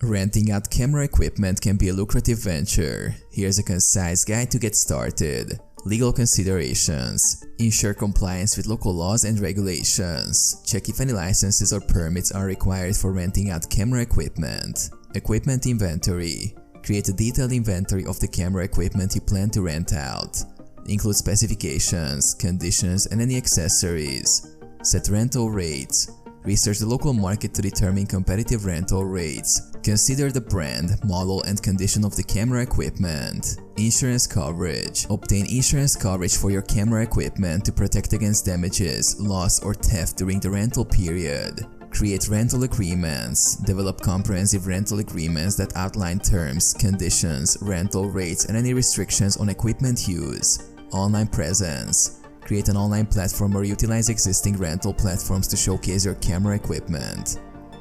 Renting out camera equipment can be a lucrative venture. Here's a concise guide to get started. Legal considerations. Ensure compliance with local laws and regulations. Check if any licenses or permits are required for renting out camera equipment. Equipment inventory. Create a detailed inventory of the camera equipment you plan to rent out. Include specifications, conditions, and any accessories. Set rental rates. Research the local market to determine competitive rental rates. Consider the brand, model, and condition of the camera equipment. Insurance coverage. Obtain insurance coverage for your camera equipment to protect against damages, loss, or theft during the rental period. Create rental agreements. Develop comprehensive rental agreements that outline terms, conditions, rental rates, and any restrictions on equipment use. Online presence. Create an online platform or utilize existing rental platforms to showcase your camera equipment.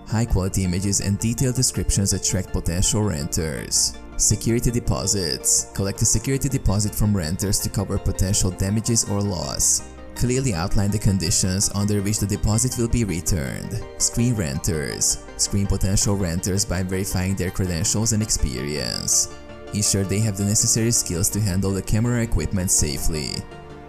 High-quality images and detailed descriptions attract potential renters. Security deposits. Collect a security deposit from renters to cover potential damages or loss. Clearly outline the conditions under which the deposit will be returned. Screen renters. Screen potential renters by verifying their credentials and experience. Ensure they have the necessary skills to handle the camera equipment safely.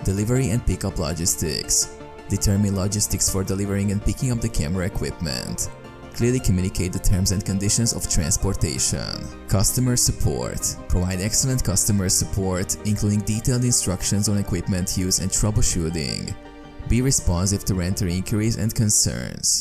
Delivery and pickup logistics. Determine logistics for delivering and picking up the camera equipment. Clearly communicate the terms and conditions of transportation. Customer support. Provide excellent customer support, including detailed instructions on equipment use and troubleshooting. Be responsive to renter inquiries and concerns.